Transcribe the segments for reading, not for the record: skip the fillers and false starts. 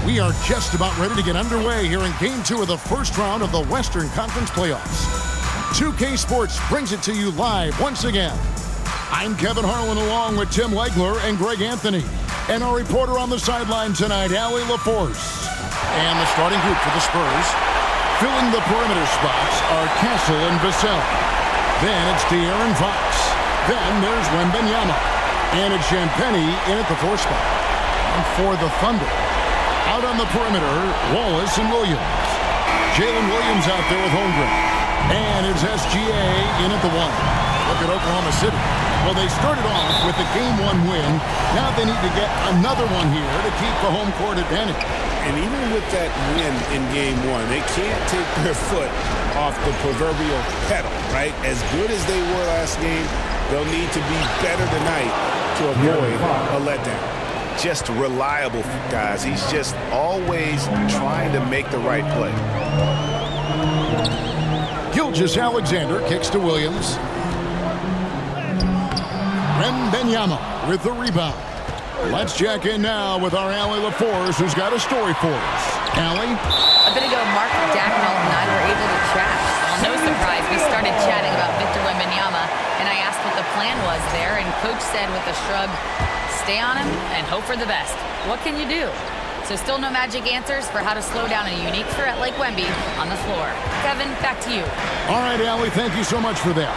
We are just about ready to get underway here in Game 2 of the first round of the Western Conference Playoffs. 2K Sports brings it to you live once again. I'm Kevin Harlan along with Tim Legler and Greg Anthony. And our reporter on the sideline tonight, Allie LaForce. And the starting group for the Spurs. Filling the perimeter spots are Castle and Vassell. Then it's De'Aaron Fox. Then there's Wembanyama. And it's Champagnie in at the 4 spot. And for the Thunder, out on the perimeter, Wallace and Williams. Jalen Williams out there with Holmgren. And it's SGA in at the 1. Look at Oklahoma City. Well, they started off with the Game 1 win. Now they need to get another one here to keep the home court advantage. And even with that win in Game 1, they can't take their foot off the proverbial pedal, right? As good as they were last game, they'll need to be better tonight to avoid a letdown. Just reliable, guys. He's just always trying to make the right play. Gilgeous-Alexander kicks to Williams. Wembanyama with the rebound. Let's check in now with our Allie LaForce, who's got a story for us. Allie? A bit ago, Mark Dagnall and I were able to chat. Well, no surprise, we started chatting about Victor Wembanyama, and I asked what the plan was there, and Coach said with a shrug, stay on him and hope for the best. What can you do? So still no magic answers for how to slow down a unique threat like Wemby on the floor. Kevin, back to you. All right, Allie, thank you so much for that.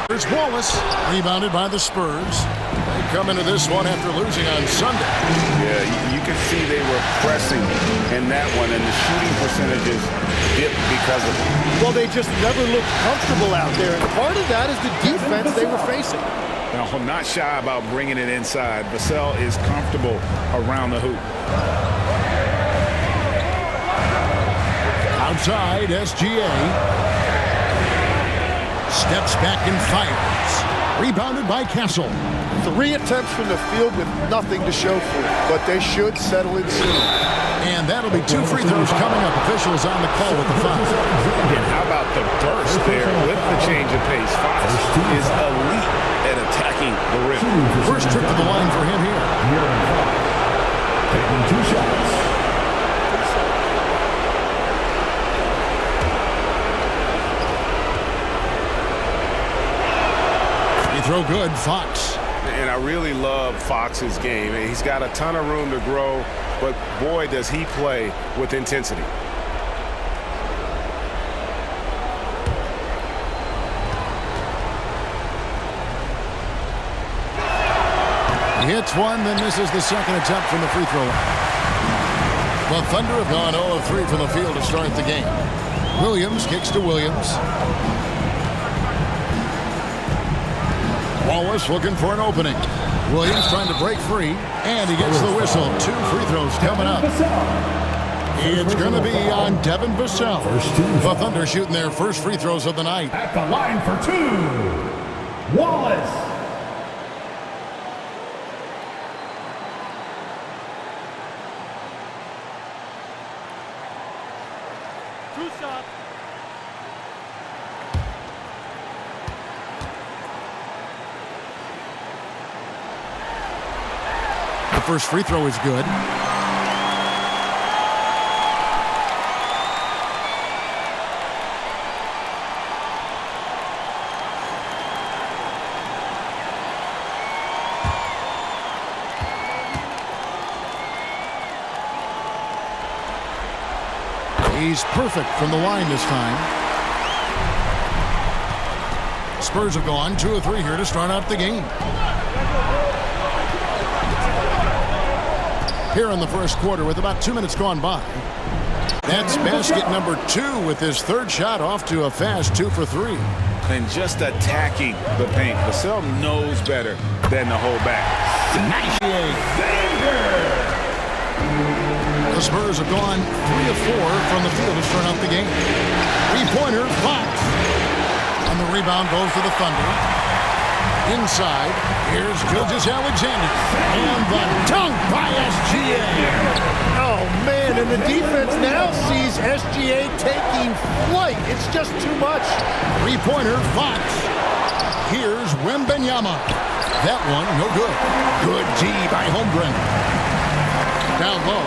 There's Wallace, rebounded by the Spurs. They come into this one after losing on Sunday. Yeah, you can see they were pressing in that one, and the shooting percentages dipped because of it. Well, they just never looked comfortable out there, and part of that is the defense they were facing. Now, I'm not shy about bringing it inside. Vassell is comfortable around the hoop. Outside, SGA. Steps back and fires. Rebounded by Castle. 3 attempts from the field with nothing to show for it, but they should settle in soon. And that'll be 2 free throws coming up. Officials on the call with the foul. And how about the burst there with the change of pace? Fox is elite at attacking the rim. First trip to the line for him here. Taking 2 shots. Throw good, Fox. And I really love Fox's game. He's got a ton of room to grow, but boy, does he play with intensity. He hits one, then misses the second attempt from the free throw line. The Thunder have gone 0 of 3 from the field to start the game. Williams kicks to Williams. Wallace looking for an opening. Williams trying to break free, and he gets the whistle. 2 free throws coming up. It's going to be on Devin Vassell. The Thunder shooting their first free throws of the night. At the line for 2, Wallace. First free throw is good. He's perfect from the line this time. Spurs have gone 2 of 3 here to start out the game. Here in the first quarter with about 2 minutes gone by. That's basket number 2 with his 3rd shot off to a fast 2 for 3. And just attacking the paint. Vassell knows better than to hold back. The Spurs have gone 3 of 4 from the field to start out the game. 3-pointer, Fox. And the rebound goes to the Thunder. Inside, here's Gilgeous-Alexander. And the dunk by SGA. Oh, man, and the defense now sees SGA taking flight. It's just too much. 3-pointer, Fox. Here's Wembanyama. That one, no good. Good D by Holmgren. Down low.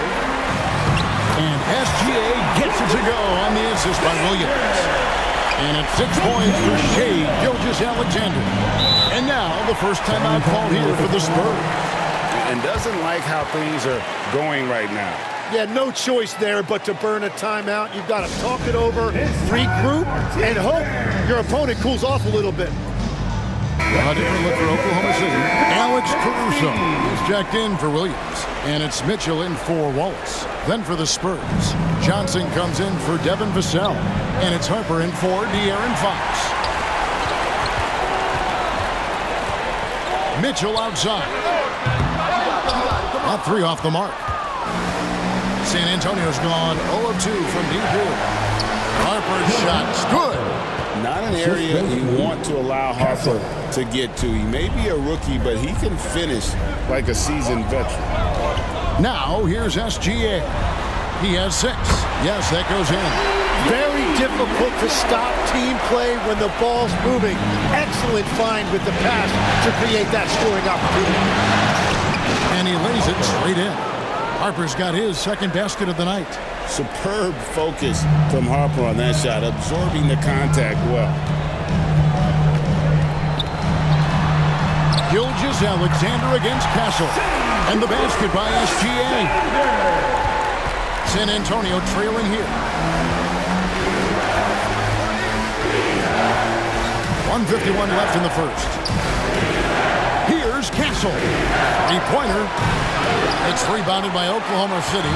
And SGA gets it to go on the assist by Williams. And it's 6 points for Shai Gilgeous-Alexander. And now the first timeout called here for the Spurs. And doesn't like how things are going right now. Yeah, no choice there but to burn a timeout. You've got to talk it over, regroup, and hope your opponent cools off a little bit. A different look for Oklahoma City. Alex Caruso is checked in for Williams. And it's Mitchell in for Wallace. Then for the Spurs, Johnson comes in for Devin Vassell. And it's Harper in for De'Aaron Fox. Mitchell outside. Not 3 off the mark. San Antonio's gone 0 of 2 from deep here. Harper's shot's good. Not an area you want to allow Harper to get to. He may be a rookie, but he can finish like a seasoned veteran. Now, here's SGA. He has 6. Yes, that goes in. Very difficult to stop team play when the ball's moving. Excellent find with the pass to create that scoring opportunity. And he lays it straight in. Harper's got his second basket of the night. Superb focus from Harper on that shot, absorbing the contact well. Gilgeous-Alexander against Castle. And the basket by SGA. San Antonio trailing here. 1:51 left in the first. Here's Castle. 3-pointer. It's rebounded by Oklahoma City.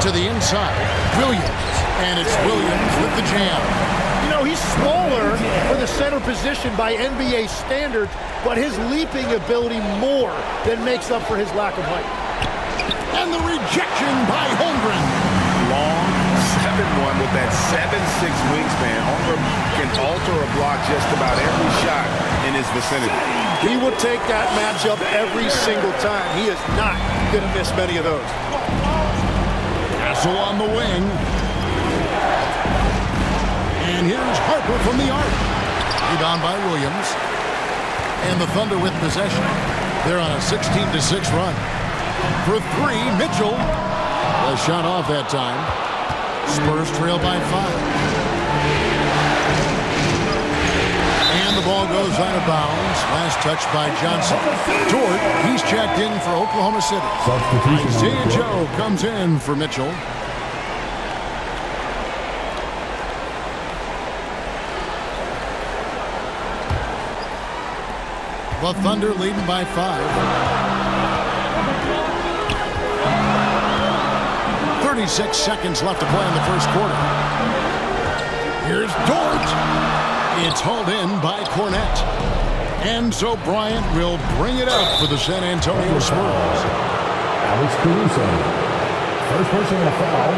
To the inside. Williams. And it's Williams with the jam. You know, he's smaller for the center position by NBA standards, but his leaping ability more than makes up for his lack of height. And the rejection by Holmgren. Long 7-1 with that 7'6" wingspan. Holmgren can alter a block just about every shot in his vicinity. He will take that matchup every single time. He is not going to miss many of those. Castle on the wing. And here's Harper from the arc. Rebound by Williams. And the Thunder with possession. They're on a 16-6 run. For 3, Mitchell. A shot off that time. Spurs trail by 5. And the ball goes out of bounds. Last touch by Johnson. Dort, he's checked in for Oklahoma City. Isaiah Joe comes in for Mitchell. The Thunder leading by 5. 36 seconds left to play in the first quarter. Here's Dort. It's hauled in by Cornette. And so Bryant will bring it up for the San Antonio Spurs. Alex Caruso. First personal foul.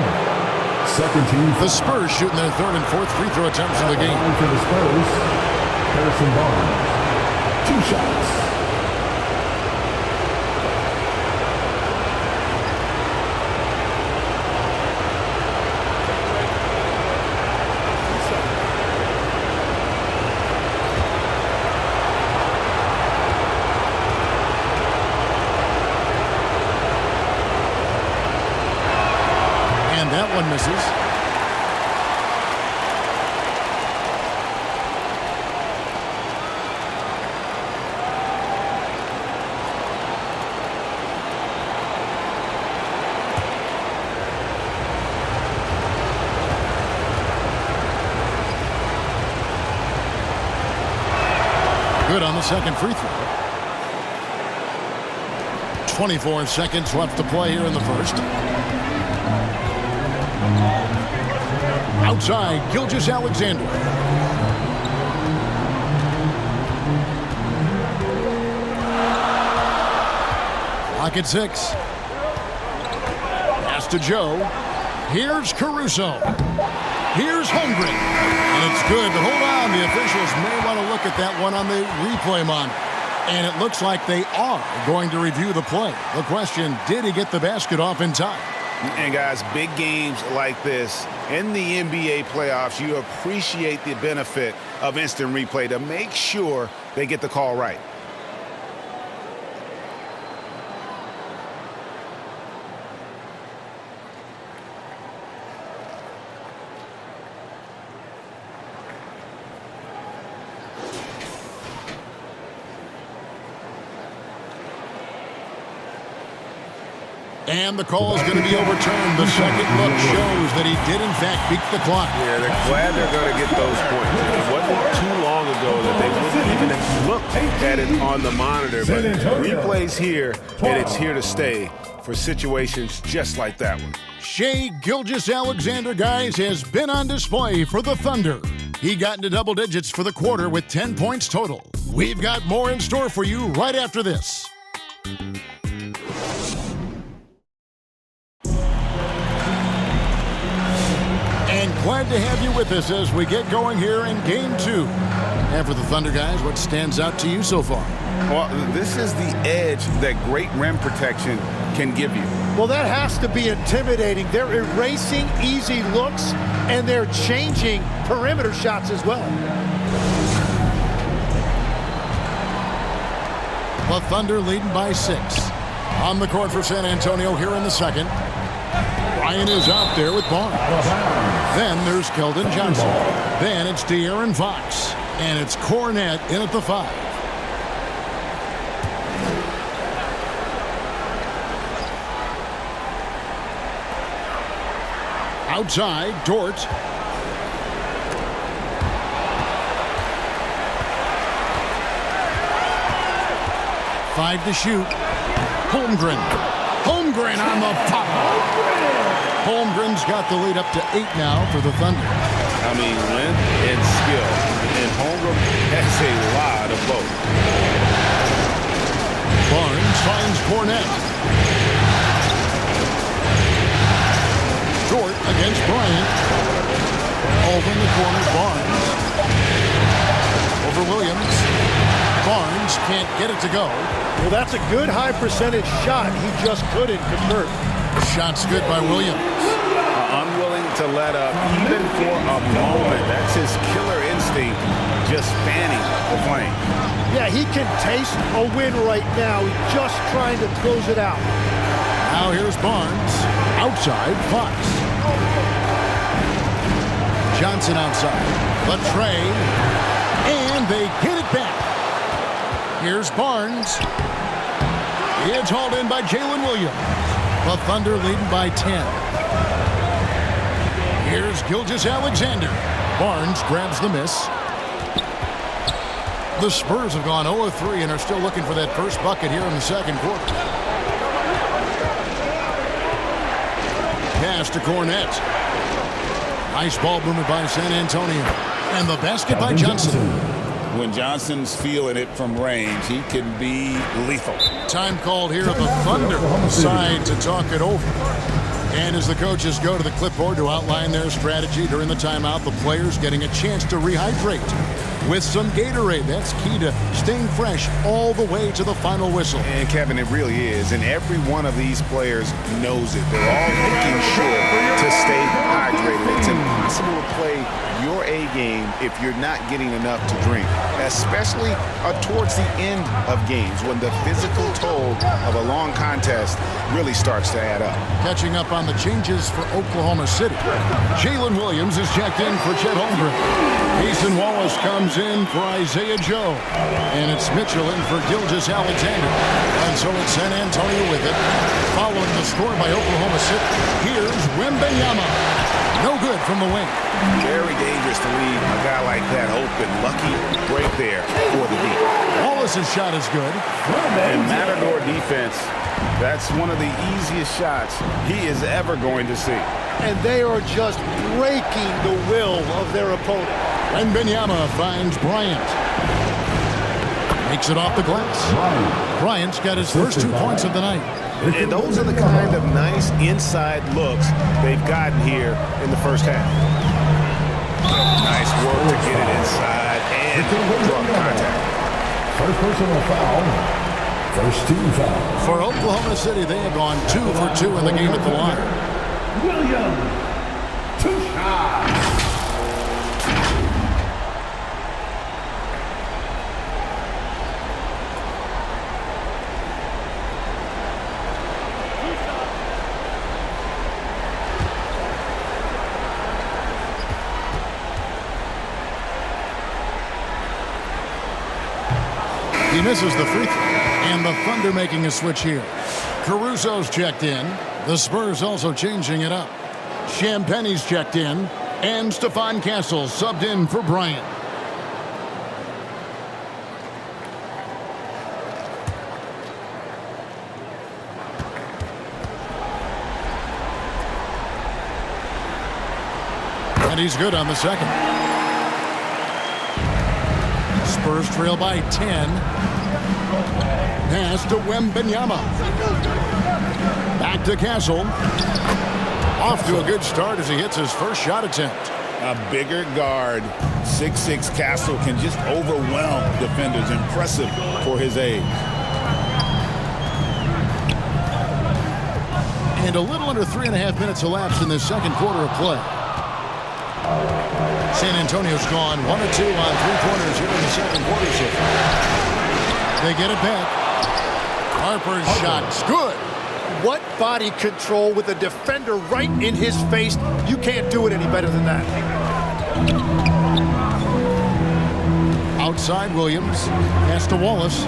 Second team. The Spurs shooting their 3rd and 4th free throw attempts of the game. For the Spurs, Harrison Barnes. 2 shots. That one misses. Good on the second free throw. 24 seconds left to play here in the first. Outside, Gilgeous-Alexander. Clock at 6. Pass to Joe. Here's Caruso. Here's Holmgren. And it's good, but hold on. The officials may want to look at that one on the replay mon. And it looks like they are going to review the play. The question, did he get the basket off in time? And guys, big games like this in the NBA playoffs, you appreciate the benefit of instant replay to make sure they get the call right. And the call is going to be overturned. The second look shows that he did, in fact, beat the clock. Yeah, they're glad they're going to get those points. It wasn't too long ago that they wouldn't even have looked at it on the monitor. But replays here, and it's here to stay for situations just like that one. Shai Gilgeous-Alexander, guys, has been on display for the Thunder. He got into double digits for the quarter with 10 points total. We've got more in store for you right after this. And glad to have you with us as we get going here in Game 2. And for the Thunder, guys, what stands out to you so far? Well, this is the edge that great rim protection can give you. Well, that has to be intimidating. They're erasing easy looks, and they're changing perimeter shots as well. The Thunder leading by 6. On the court for San Antonio here in the second. Bryant is out there with Barnes. Then there's Keldon Johnson. Then it's De'Aaron Fox. And it's Cornette in at the 5. Outside, Dort. Five to shoot. Holmgren. Holmgren on the foul. Holmgren's got the lead up to 8 now for the Thunder. I mean, length and skill. And Holmgren has a lot of both. Barnes finds Cornette. Dort against Bryant. Over in the corner, Barnes. Over Williams. Barnes can't get it to go. Well, that's a good high percentage shot. He just couldn't convert. Shot's good by Williams. Unwilling to let up even for a moment. That's his killer instinct, just fanning the flame. Yeah, he can taste a win right now. He's just trying to close it out. Now here's Barnes. Outside, Fox. Johnson outside. The tray. And they get it back. Here's Barnes. It's hauled in by Jalen Williams. The Thunder leading by 10. Here's Gilgeous-Alexander. Barnes grabs the miss. The Spurs have gone 0-3 and are still looking for that first bucket here in the second quarter. Pass to Cornette. Nice ball movement by San Antonio. And the basket by Johnson. When Johnson's feeling it from range, he can be lethal. Time called here of the Thunder side to talk it over. And as the coaches go to the clipboard to outline their strategy during the timeout, the players getting a chance to rehydrate with some Gatorade. That's key to staying fresh all the way to the final whistle. And Kevin, it really is. And every one of these players knows it. They're all making sure to stay hydrated. It's impossible to play your A game if you're not getting enough to drink, especially towards the end of games when the physical toll of a long contest really starts to add up. Catching up on the changes for Oklahoma City. Jalen Williams is checked in for Chet Holmgren. Easton Wallace comes in for Isaiah Joe. And it's Mitchell in for Gilgeous-Alexander. And so it's San Antonio with it. Following the score by Oklahoma City. Here's Wembanyama. No good from the wing. Very dangerous to leave a guy like that open. Lucky break there for the deep. Wallace's shot is good. And Matador defense, that's one of the easiest shots he is ever going to see. And they are just breaking the will of their opponent. Wembanyama finds Bryant. Makes it off the glass. Bryant's got his first 2 points of the night. And those are the kind of nice inside looks they've gotten here in the first half. Nice work to get it inside and draw contact. First personal foul. First team foul. For Oklahoma City, they have gone 2 for 2 in the game at the line. Williams. 2 shots. He misses the free throw, and the Thunder making a switch here. Caruso's checked in. The Spurs also changing it up. Champagne's checked in. And Stephon Castle subbed in for Bryant. And he's good on the second. Spurs trail by 10. Pass to Wembanyama. Back to Castle. Off to a good start as he hits his first shot attempt. A bigger guard, 6'6" Castle, can just overwhelm defenders. Impressive for his age. And a little under 3.5 minutes elapsed in this second quarter of play. San Antonio's gone 1 of 2 on three-pointers here in the second quarter so far. They get it back. Harper's shot's good. What body control with a defender right in his face. You can't do it any better than that. Outside Williams. Pass to Wallace.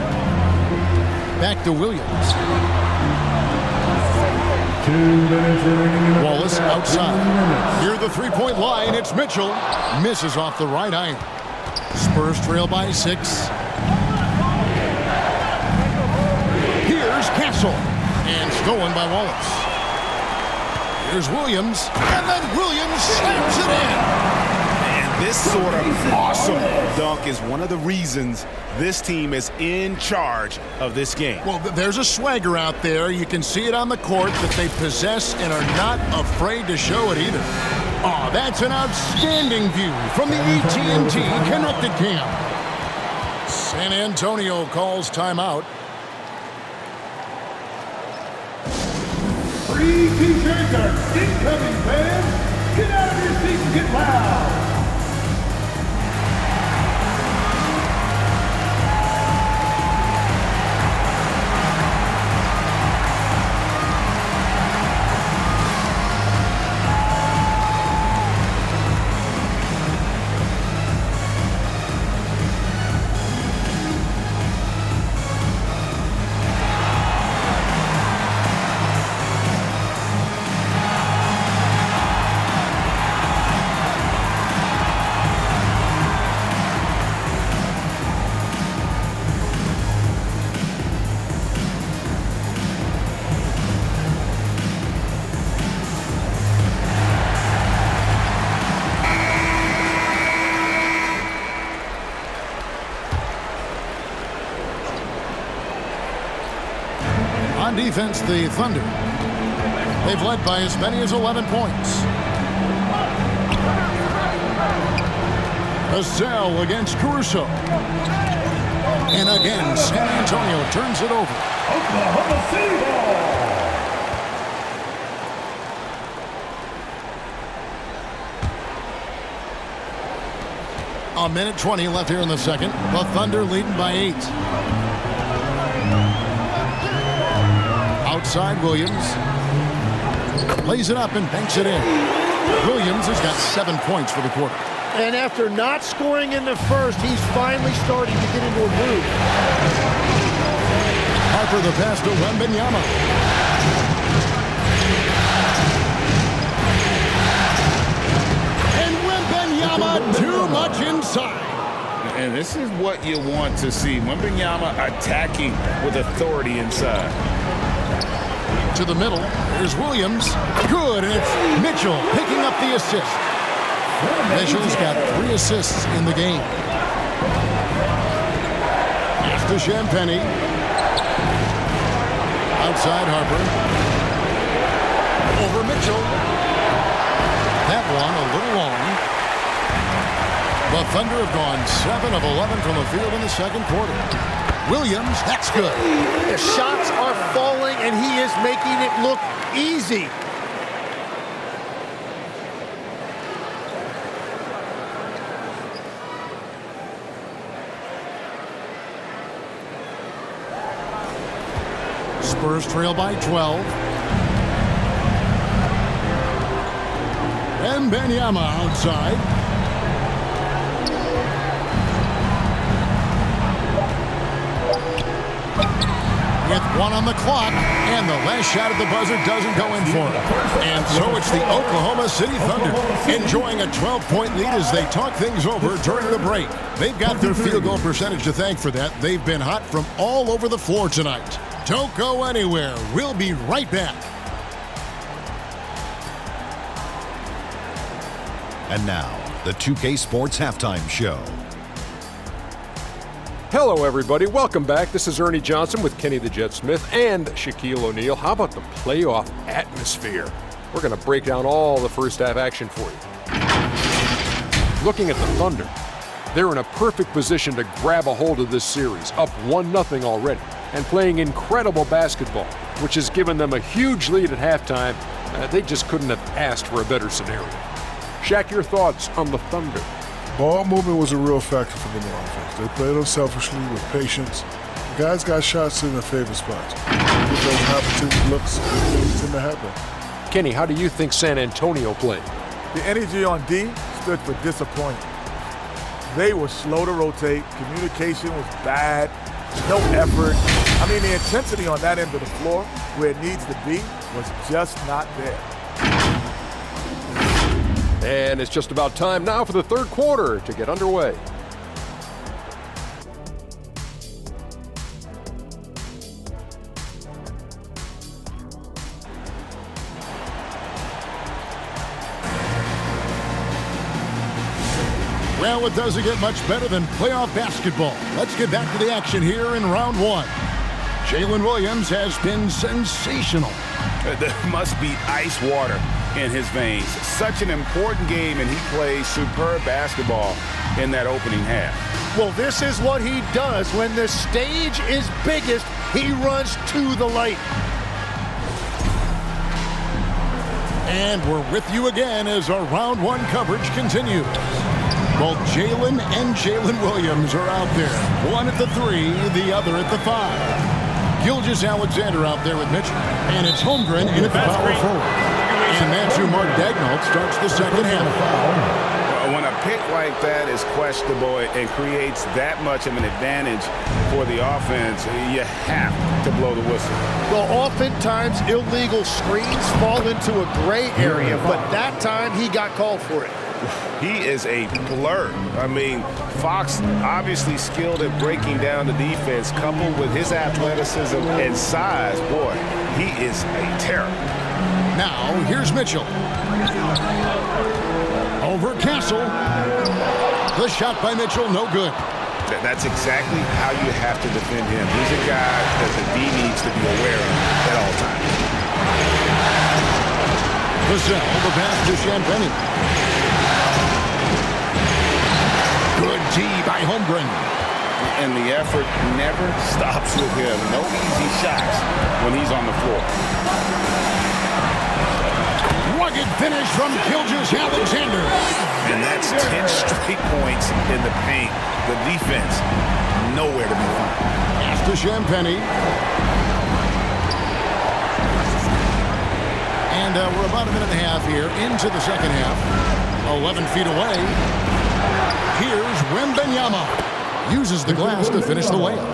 Back to Williams. 2 minutes remaining in the Wallace first half. outside. Near the three-point line, it's Mitchell. Misses off the right iron. Spurs trail by 6. Here's Castle. And stolen by Wallace. Here's Williams. And then Williams slams it in. And this sort of awesome dunk is one of the reasons this team is in charge of this game. Well, there's a swagger out there. You can see it on the court that they possess and are not afraid to show it either. Oh, that's an outstanding view from the AT&T Connected Cam. San Antonio calls timeout. Free t-shirts are incoming, fans. Get out of your seats and get loud. On defense, the Thunder. They've led by as many as 11 points. Vassell against Caruso. And again, San Antonio turns it over. Oklahoma City ball. A minute 20 left here in the second. The Thunder leading by 8. Outside Williams. Lays it up and banks it in. Williams has got 7 points for the quarter. And after not scoring in the first, he's finally starting to get into a groove. Harper the pass to Wembanyama. And Wembanyama too much inside. And this is what you want to see. Wembanyama attacking with authority inside. To the middle. Here's Williams. Good, and it's Mitchell picking up the assist. Mitchell's got 3 assists in the game. Pass to Champagnie. Outside Harper. Over Mitchell. That one a little long. The Thunder have gone 7 of 11 from the field in the second quarter. Williams, that's good. The shots are falling, and he is making it look easy. Spurs trail by 12. And Wembanyama outside. With 1 on the clock, and the last shot at the buzzer doesn't go in for it. And so it's the Oklahoma City Thunder enjoying a 12-point lead as they talk things over during the break. They've got their field goal percentage to thank for that. They've been hot from all over the floor tonight. Don't go anywhere. We'll be right back. And now, the 2K Sports Halftime Show. Hello, everybody. Welcome back. This is Ernie Johnson with Kenny the Jet Smith and Shaquille O'Neal. How about the playoff atmosphere? We're going to break down all the first half action for you. Looking at the Thunder, they're in a perfect position to grab a hold of this series, up 1-0 already, and playing incredible basketball, which has given them a huge lead at halftime. They just couldn't have asked for a better scenario. Shaq, your thoughts on the Thunder? Ball movement was a real factor for them on offense. They played unselfishly with patience. The guys got shots in their favorite spots. If those opportunity looks, things tend to happen. Kenny, how do you think San Antonio played? The energy on D stood for disappointment. They were slow to rotate. Communication was bad. No effort. I mean, the intensity on that end of the floor, where it needs to be, was just not there. And it's just about time now for the third quarter to get underway. Well, it doesn't get much better than playoff basketball. Let's get back to the action here in round 1. Jalen Williams has been sensational. There must be ice water in his veins. Such an important game, and he plays superb basketball in that opening half. Well, this is what he does. When the stage is biggest, he runs to the light. And we're with you again as our round 1 coverage continues. Both Jalen and Jalen Williams are out there. One at the 3, the other at the 5. Gilgeous-Alexander out there with Mitchell. And it's Holmgren in at the power forward. And that's who Mark Daigneault starts the second half. When a pick like that is questionable and creates that much of an advantage for the offense, you have to blow the whistle. Well, oftentimes illegal screens fall into a gray area, but that time he got called for it. He is a blur. I mean, Fox obviously skilled at breaking down the defense, coupled with his athleticism and size. Boy, he is a terror. Now, here's Mitchell. Over Castle. The shot by Mitchell, no good. That's exactly how you have to defend him. He's a guy that the D needs to be aware of at all times. Vassell, the pass to Champagny. Good D by Holmgren. And the effort never stops with him. No easy shots when he's on the floor. Rugged finish from Gilgeous-Alexander. And that's 10 straight points in the paint. The defense, nowhere to be found. Pass to Champagny. And we're about a minute and a half here into the second half. 11 feet away. Here's Wembanyama. Uses the glass to finish the layup.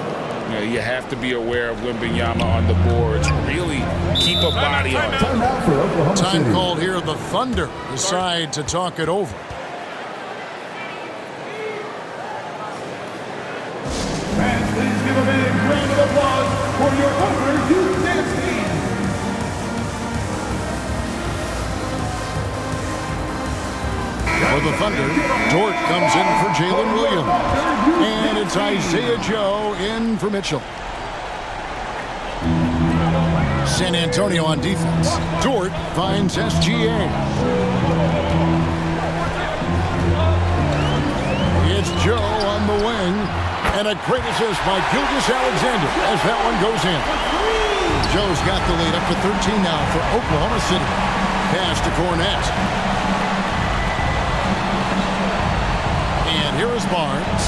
You have to be aware of Wembanyama on the boards. Really keep a body on it. Time called here. The Thunder decide to talk it over. Fans, please give a big round of applause for your Thunder Youth Dance Team. For the Thunder, Dort comes in for Jalen Williams. And it's Isaiah Joe in for Mitchell. San Antonio on defense. Dort finds SGA. It's Joe on the wing. And a great assist by Gilgeous-Alexander as that one goes in. Joe's got the lead up to 13 now for Oklahoma City. Pass to Cornette. And here is Barnes.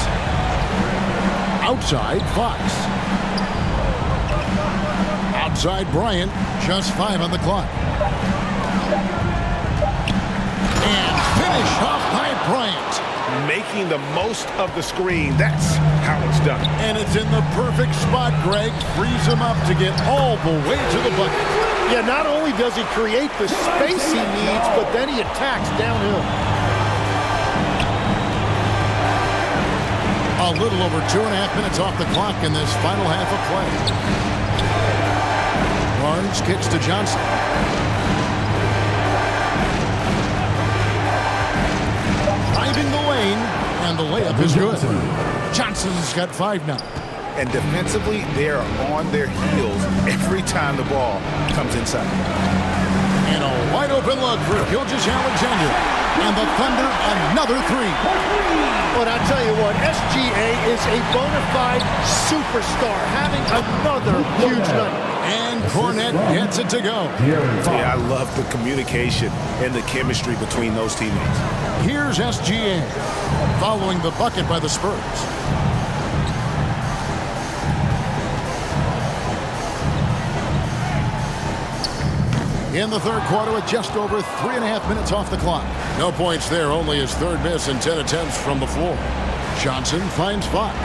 Outside, Fox. Outside, Bryant. Just 5 on the clock. And finish off by Bryant. making the most of the screen. That's how it's done. And it's in the perfect spot, Greg. Frees him up to get all the way to the bucket. Yeah, not only does he create the space he needs, but then he attacks downhill. A little over 2.5 minutes off the clock in this final half of play. Barnes kicks to Johnson. Driving the lane, and the layup is good. Johnson's got 5 now. And defensively, they are on their heels every time the ball comes inside. And a wide open look for Gilgeous-Alexander. And the Thunder, another 3. But I tell you what, SGA is a bona fide superstar, having another huge night. And Cornette gets it to go. Yeah, I love the communication and the chemistry between those teammates. Here's SGA following the bucket by the Spurs. In the third quarter with just over 3.5 minutes off the clock. No points there, only his third miss and 10 attempts from the floor. Johnson finds Fox.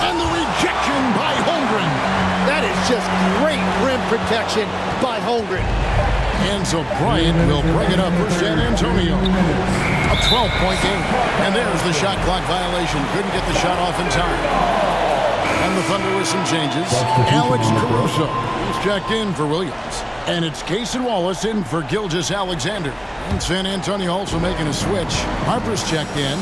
And the rejection by Holmgren. That is just great rim protection by Holmgren. And so Bryant will bring it up for San Antonio. A 12-point game. And there's the shot clock violation. Couldn't get the shot off in time. And the Thunder with some changes. Alex Caruso is checked in for Williams. And it's Cason Wallace in for Gilgeous-Alexander. And San Antonio also making a switch. Harper's checked in.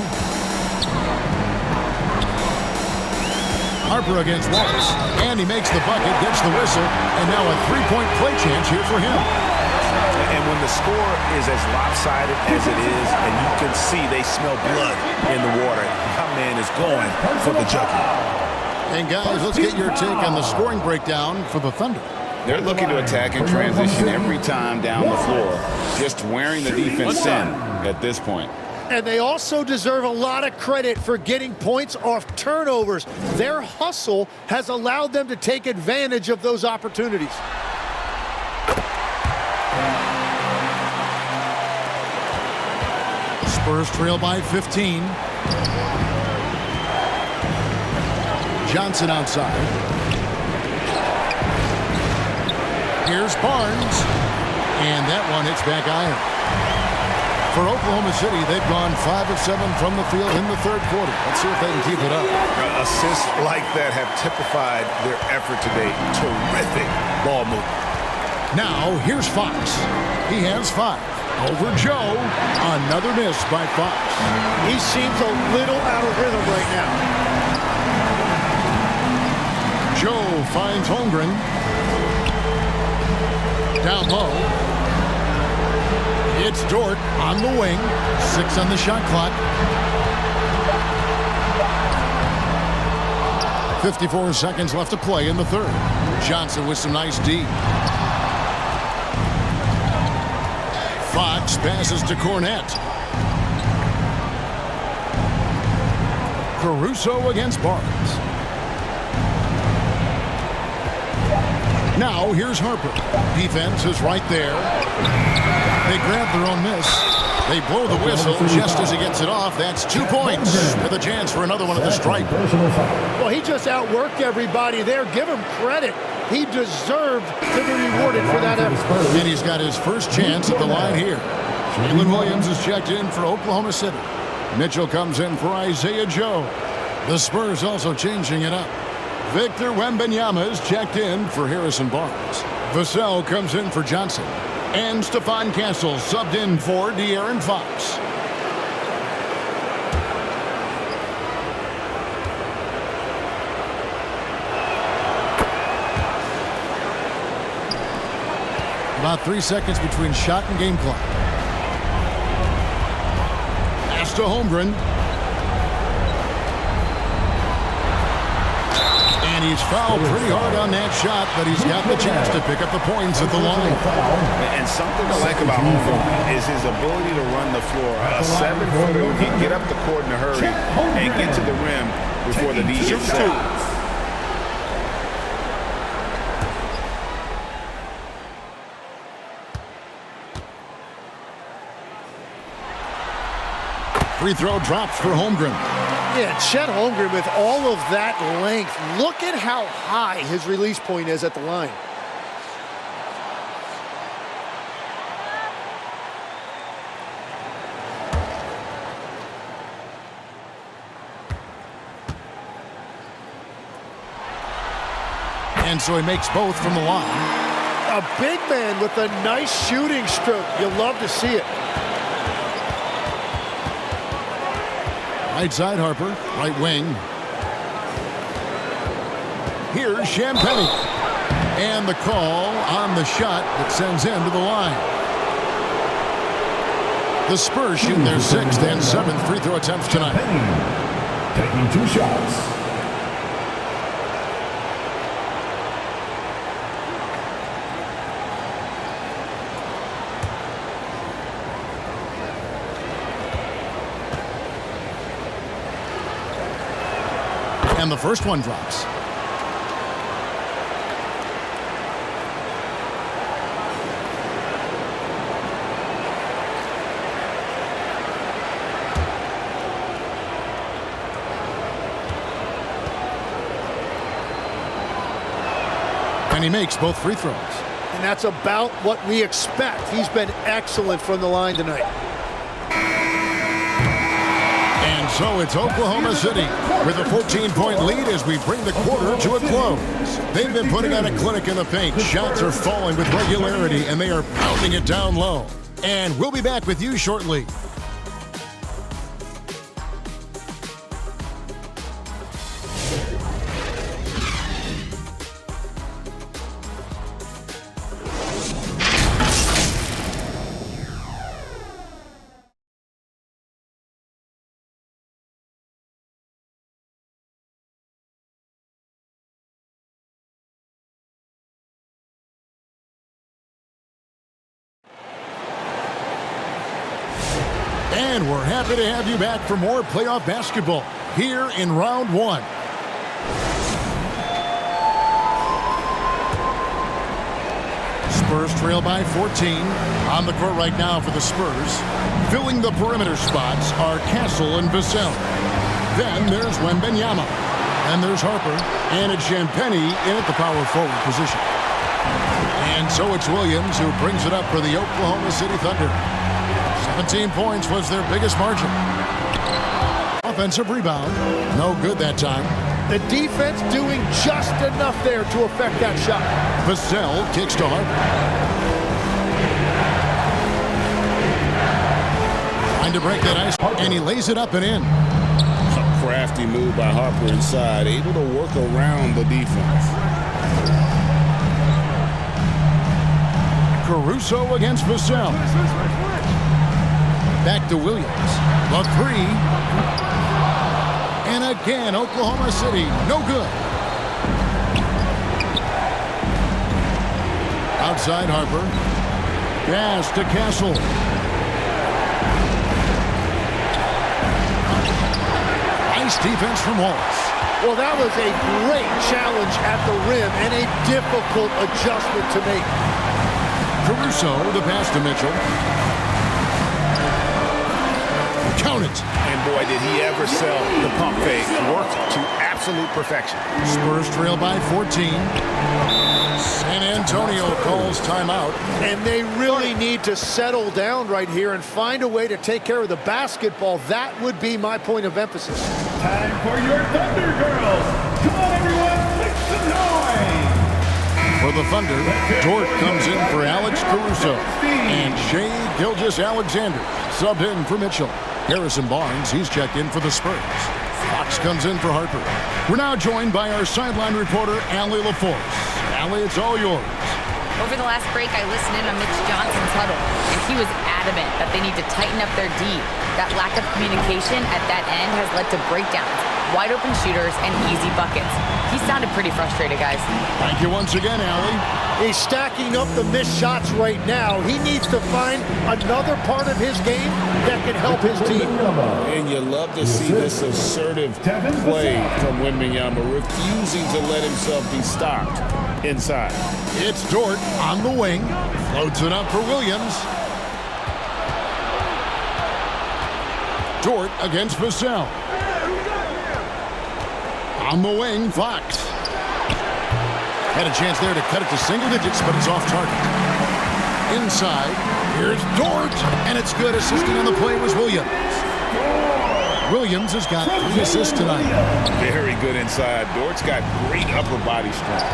Harper against Wallace. And he makes the bucket, gets the whistle. And now a 3-point play chance here for him. And when the score is as lopsided as it is, and you can see they smell blood in the water, my man is going for the jugular. And guys, let's get your take on the scoring breakdown for the Thunder. They're looking to attack in transition every time down the floor, just wearing the defense in at this point. And they also deserve a lot of credit for getting points off turnovers. Their hustle has allowed them to take advantage of those opportunities. Spurs trail by 15. Johnson outside. Here's Barnes. And that one hits back iron. For Oklahoma City, they've gone 5 of 7 from the field in the third quarter. Let's see if they can keep it up. Assists like that have typified their effort today. Terrific ball movement. Now, here's Fox. He has 5. Over Joe. Another miss by Fox. He seems a little out of rhythm right now. Joe finds Holmgren. Down low. It's Dort on the wing. 6 on the shot clock. 54 seconds left to play in the third. Johnson with some nice D. Fox passes to Cornette. Caruso against Barnes. Now, here's Harper. Defense is right there. They grab their own miss. They blow the whistle just as he gets it off. That's 2 points with a chance for another one at the stripe. Well, he just outworked everybody there. Give him credit. He deserved to be rewarded for that effort. And he's got his first chance at the line here. Jalen Williams is checked in for Oklahoma City. Mitchell comes in for Isaiah Joe. The Spurs also changing it up. Victor Wembanyama is checked in for Harrison Barnes. Vassell comes in for Johnson. And Stephon Castle subbed in for De'Aaron Fox. About 3 seconds between shot and game clock. Pass to Holmgren. And he's fouled pretty hard on that shot, but he's got the chance to pick up the points at the line. And something I like about Holmgren is his ability to run the floor. A 7-footer who can get up the court in a hurry and get to the rim before the D gets set. Free throw drops for Holmgren. Yeah, Chet Holmgren with all of that length. Look at how high his release point is at the line. And so he makes both from the line. A big man with a nice shooting stroke. You'll love to see it. Right side Harper, right wing. Here's Champagnie. And the call on the shot that sends him to the line. The Spurs shooting their 6th and 7th free throw attempts tonight. Taking 2 shots. And the first one drops. And he makes both free throws. And that's about what we expect. He's been excellent from the line tonight. And so it's Oklahoma City with a 14-point lead as we bring the quarter to a close. They've been putting on a clinic in the paint. Shots are falling with regularity, and they are pounding it down low. And we'll be back with you shortly. And we're happy to have you back for more playoff basketball here in round 1. Spurs trail by 14. On the court right now for the Spurs. Filling the perimeter spots are Castle and Vassell. Then there's Wembanyama. And there's Harper. And it's Champagnie in at the power forward position. And so it's Williams who brings it up for the Oklahoma City Thunder. 17 points was their biggest margin. Offensive rebound. No good that time. The defense doing just enough there to affect that shot. Vassell kicks to Harper. Trying to break that ice, and he lays it up and in. A crafty move by Harper inside, able to work around the defense. Caruso against Vassell. Back to Williams. The 3. And again, Oklahoma City, no good. Outside Harper. Pass to Castle. Nice defense from Wallace. Well, that was a great challenge at the rim and a difficult adjustment to make. Caruso, the pass to Mitchell. Count it. And boy, did he ever sell the pump fake. Worked to absolute perfection. Spurs trail by 14. San Antonio calls timeout. And they really need to settle down right here and find a way to take care of the basketball. That would be my point of emphasis. Time for your Thunder Girls. Come on, everyone, make some noise. For the Thunder, Dort comes in for Alex Caruso. And Shai Gilgeous-Alexander subbed in for Mitchell. Harrison Barnes, he's checked in for the Spurs. Fox comes in for Harper. We're now joined by our sideline reporter, Allie LaForce. Allie, it's all yours. Over the last break, I listened in on Mitch Johnson's huddle, and he was adamant that they need to tighten up their D. That lack of communication at that end has led to breakdowns, wide open shooters, and easy buckets. He sounded pretty frustrated, guys. Thank you once again, Allie. He's stacking up the missed shots right now. He needs to find another part of his game that can help his team. And you love to see this assertive play from Wembanyama, refusing to let himself be stopped inside. It's Dort on the wing. Floats it up for Williams. Dort against Vassell. On the wing, Fox. Had a chance there to cut it to single digits, but it's off target. Inside, here's Dort, and it's good. Assisting on the play was Williams. Williams has got 3 assists tonight. Very good inside. Dort's got great upper body strength.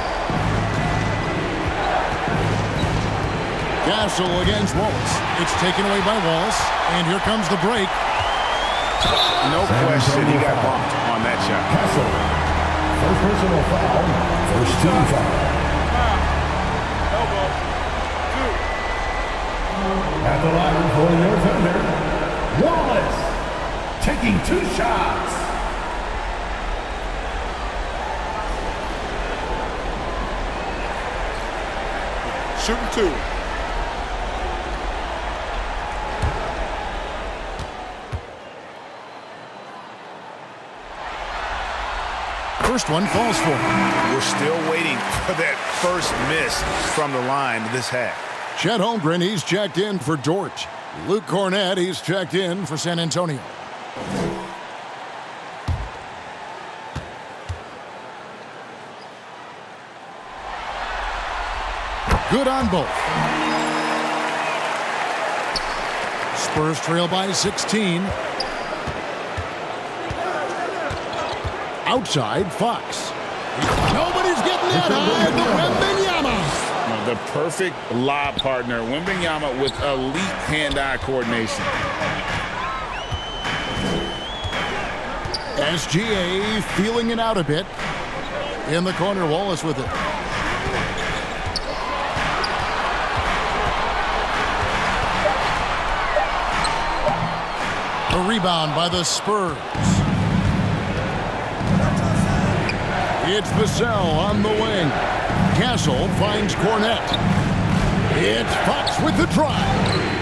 Castle against Wallace. It's taken away by Wallace, and here comes the break. No question he got bumped on that shot. Castle. First personal foul. First team foul. At the line for your offender, Wallace. Taking 2 shots. Shooting 2. First one falls for him. We're still waiting for that first miss from the line this half. Chet Holmgren, he's checked in for Dort. Luke Cornett, he's checked in for San Antonio. Good on both. Spurs trail by 16. Outside, Fox. Nobody's getting that high. The Wembanyama. The perfect lob partner. Wembanyama with elite hand-eye coordination. SGA feeling it out a bit. In the corner, Wallace with it. A rebound by the Spurs. It's Vassell on the wing. Castle finds Cornett. It's Fox with the drive.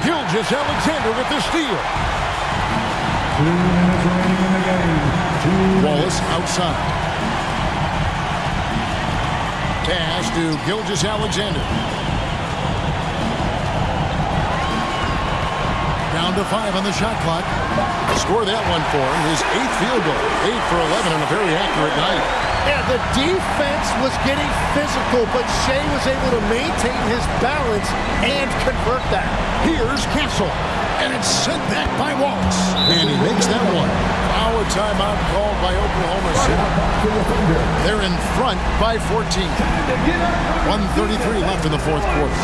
Gilgeous-Alexander with the steal. 2 minutes remaining in the game. Wallace outside. Pass to Gilgeous-Alexander. Down to 5 on the shot clock. Score that one for him. His 8th field goal. 8 for 11 on a very accurate night. Yeah, the defense was getting physical, but Shea was able to maintain his balance and convert that. Here's Castle, and it's sent back by Wallace. And he makes that one. Our timeout called by Oklahoma City. They're in front by 14. 1:33 left in the fourth quarter.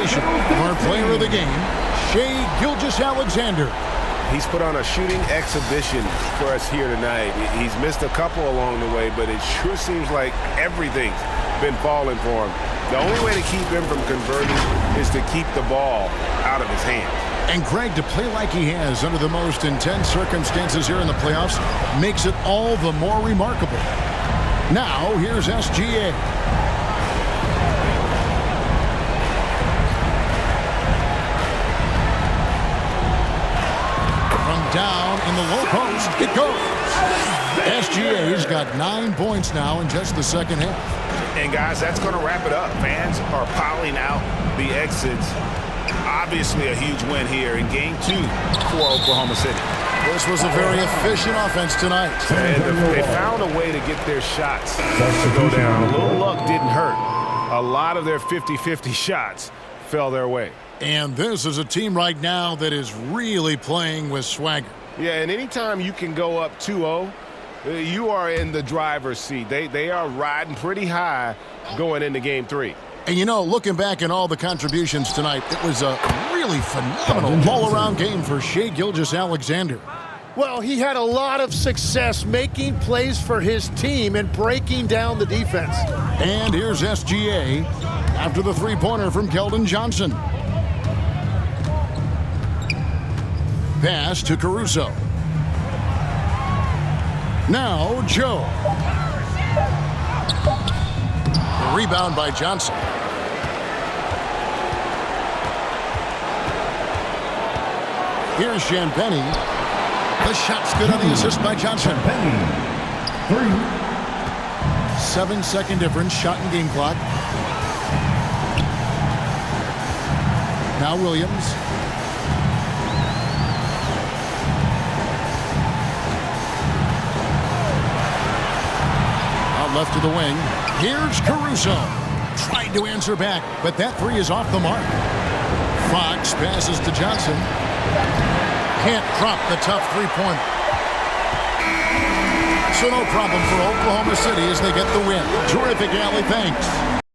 Our player of the game, Shai Gilgeous-Alexander. He's put on a shooting exhibition for us here tonight. He's missed a couple along the way, but it sure seems like everything's been falling for him. The only way to keep him from converting is to keep the ball out of his hands. And Greg, to play like he has under the most intense circumstances here in the playoffs makes it all the more remarkable. Now, here's SGA. From down in the low post, it goes. SGA's got 9 points now in just the second half. And guys, that's going to wrap it up. Fans are piling out the exits. Obviously a huge win here in Game 2 for Oklahoma City. This was a very efficient offense tonight. And they found a way to get their shots to go down. A little luck didn't hurt. A lot of their 50-50 shots fell their way. And this is a team right now that is really playing with swagger. Yeah, and anytime you can go up 2-0, you are in the driver's seat. They are riding pretty high going into game 3. And, you know, looking back at all the contributions tonight, it was a really phenomenal all-around game for Shai Gilgeous-Alexander. Well, he had a lot of success making plays for his team and breaking down the defense. And here's SGA after the three-pointer from Keldon Johnson. Pass to Caruso. Now Joe. The rebound by Johnson. Here's Champagnie. The shot's good on the assist by Johnson. 7-second difference, shot and game clock. Now Williams. Out left to the wing. Here's Caruso. Tried to answer back, but that three is off the mark. Fox passes to Johnson. Can't drop the tough three-pointer. So no problem for Oklahoma City as they get the win. Terrific, Allie. Thanks.